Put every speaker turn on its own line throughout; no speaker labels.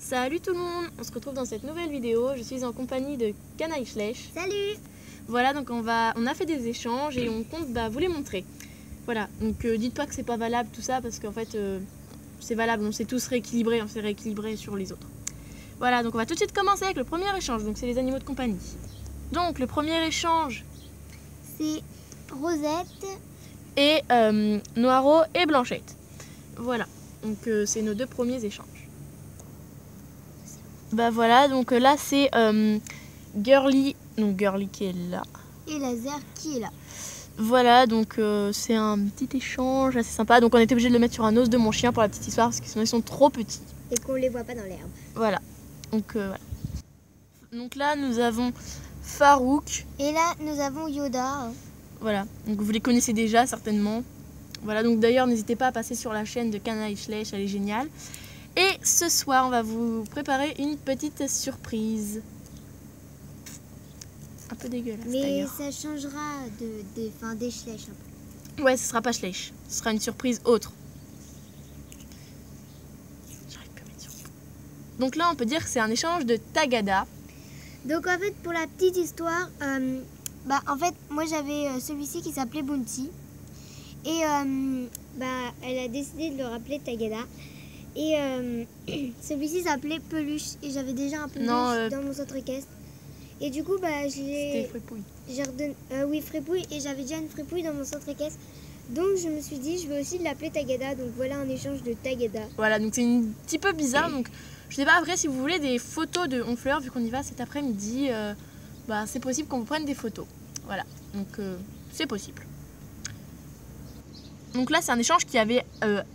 Salut tout le monde, on se retrouve dans cette nouvelle vidéo. Je suis en compagnie de Canaille Schleich.
Salut.
Voilà, donc on a fait des échanges et on compte vous les montrer. Voilà, donc dites pas que c'est pas valable tout ça parce qu'en fait c'est valable, on s'est tous rééquilibrés, on s'est rééquilibrés sur les autres. Voilà, donc on va tout de suite commencer avec le premier échange, donc c'est les animaux de compagnie. Donc le premier échange,
c'est Rosette
et Noiro et Blanchette. Voilà, donc c'est nos deux premiers échanges. Bah voilà, donc là c'est Girly, donc Girly qui est là.
Et Laser qui est là.
Voilà, donc c'est un petit échange assez sympa. Donc on était obligé de le mettre sur un os de mon chien pour la petite histoire parce que sinon ils sont trop petits.
Et qu'on les voit pas dans l'herbe.
Voilà, donc voilà. Donc là nous avons Farouk.
Et là nous avons Yoda.
Voilà, donc vous les connaissez déjà certainement. Voilà, donc d'ailleurs n'hésitez pas à passer sur la chaîne de Canaille Schleich, elle est géniale. Et ce soir on va vous préparer une petite surprise. Un peu dégueulasse d'ailleurs.
Mais ça changera des Schleich un peu.
Ouais, ce sera pas Schleich, ce sera une surprise autre. J'arrive plus à mettre sur. Donc là on peut dire que c'est un échange de Tagada.
Donc en fait pour la petite histoire, en fait moi j'avais celui-ci qui s'appelait Bounty. Et elle a décidé de le rappeler Tagada. Et celui-ci s'appelait Peluche. Et j'avais déjà un peluche dans mon centre équestre. Et du coup je l'ai...
C'était Fripouille.
J'ai redonné... oui, Fripouille. Et j'avais déjà une Fripouille dans mon centre équestre. Donc je me suis dit je vais aussi l'appeler Tagada. Donc voilà un échange de Tagada.
Voilà, donc c'est un petit peu bizarre. Donc je sais pas, après si vous voulez des photos de Honfleur, vu qu'on y va cet après-midi, c'est possible qu'on vous prenne des photos. Voilà, donc c'est possible. Donc là c'est un échange qui avait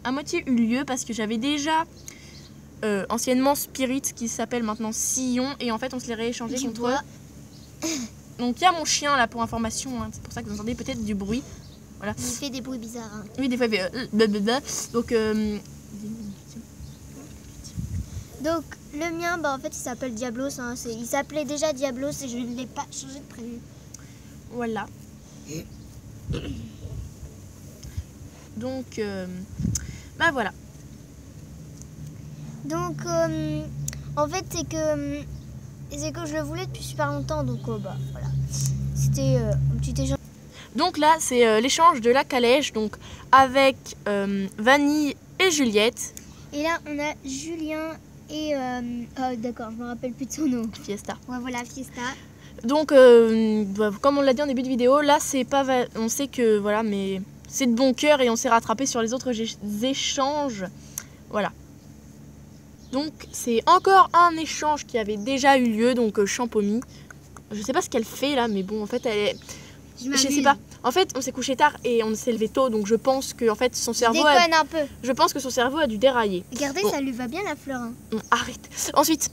à moitié eu lieu parce que j'avais déjà anciennement Spirit qui s'appelle maintenant Sillon et en fait on se les rééchangé contre eux. Donc il y a mon chien là pour information, hein, c'est pour ça que vous entendez peut-être du bruit. Voilà.
Il fait des bruits bizarres. Hein.
Oui, des fois il fait blablabla. Donc
donc le mien en fait il s'appelle Diablos, hein. Il s'appelait déjà Diablos et je ne l'ai pas changé de prénom.
Voilà. Donc voilà.
Donc en fait c'est que je le voulais depuis super longtemps, donc voilà. C'était un petit échange.
Donc là c'est l'échange de la calèche, donc avec Vanille et Juliette.
Et là on a Julien et d'accord, je me rappelle plus de son nom.
Fiesta.
Ouais, voilà, Fiesta.
Donc comme on l'a dit en début de vidéo, là c'est pas on sait que voilà, mais c'est de bon cœur et on s'est rattrapé sur les autres échanges. Voilà. Donc c'est encore un échange qui avait déjà eu lieu, donc Champomy. Je sais pas ce qu'elle fait là, mais bon en fait elle est... Je sais pas. En fait on s'est couché tard et on s'est levé tôt, donc je pense que en fait son cerveau
un peu.
Je pense que son cerveau a dû dérailler.
Regardez,
bon.
Ça lui va bien la fleur. Hein.
Arrête. Ensuite,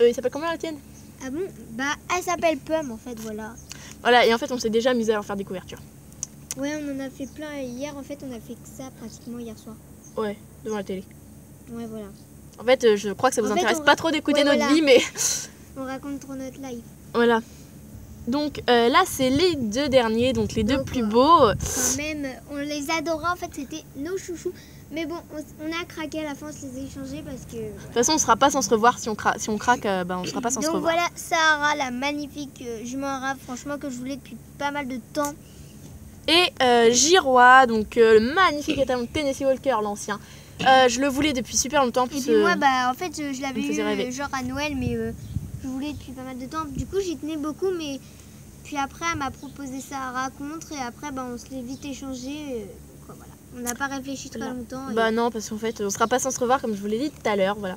il s'appelle comment la tienne?
Ah bon? Elle s'appelle Pomme en fait, voilà.
Voilà, et en fait on s'est déjà amusé à leur faire des couvertures.
Ouais, on en a fait plein hier, en fait on a fait que ça pratiquement hier soir.
Ouais, devant la télé.
Ouais, voilà.
En fait, je crois que ça vous intéresse pas trop d'écouter notre vie, mais...
On raconte trop notre life.
Voilà. Donc là, c'est les deux derniers, donc les deux plus beaux.
Quand même, on les adorait, en fait, c'était nos chouchous. Mais bon, on a craqué à la fin, on se les a échangés parce que...
De toute façon, on sera pas sans se revoir. Si on craque, on sera pas sans se revoir.
Donc voilà, Sahara, la magnifique jument arabe, franchement, que je voulais depuis pas mal de temps.
Et Girois, donc le magnifique étalon de Tennessee Walker, l'ancien. Je le voulais depuis super longtemps.
Et puis moi, en fait, je l'avais eu genre à Noël, mais je voulais depuis pas mal de temps. Du coup, j'y tenais beaucoup, mais puis après, elle m'a proposé Sahara contre, et après, on se l'est vite échangé. Voilà. On n'a pas réfléchi très longtemps.
Non, parce qu'en fait, on sera pas sans se revoir, comme je vous l'ai dit tout à l'heure, voilà.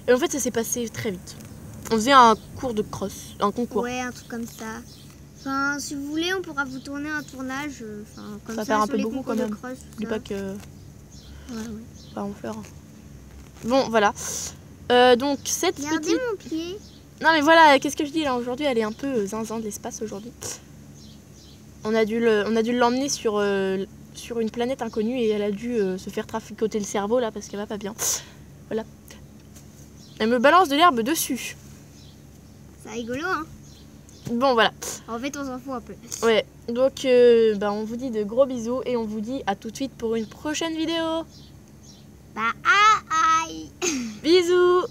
Et en fait, ça s'est passé très vite. On faisait un cours de cross, un concours.
Ouais, un truc comme ça. Enfin, si vous voulez, on pourra vous tourner un tournage. Comme ça
va faire un peu beaucoup quand même.
Dis
pas que...
Ouais.
Pas en fleurs. Bon, voilà. Donc, cette
Regardez
petite...
mon pied.
Non, mais voilà, qu'est-ce que je dis là? Aujourd'hui, elle est un peu zinzin de l'espace aujourd'hui. On a dû l'emmener sur une planète inconnue et elle a dû se faire traficoter le cerveau là parce qu'elle va pas bien. Voilà. Elle me balance de l'herbe dessus.
C'est rigolo, hein?
Bon, voilà.
En fait, on s'en fout un peu.
Ouais, donc on vous dit de gros bisous et on vous dit à tout de suite pour une prochaine vidéo.
Bye.
Bisous.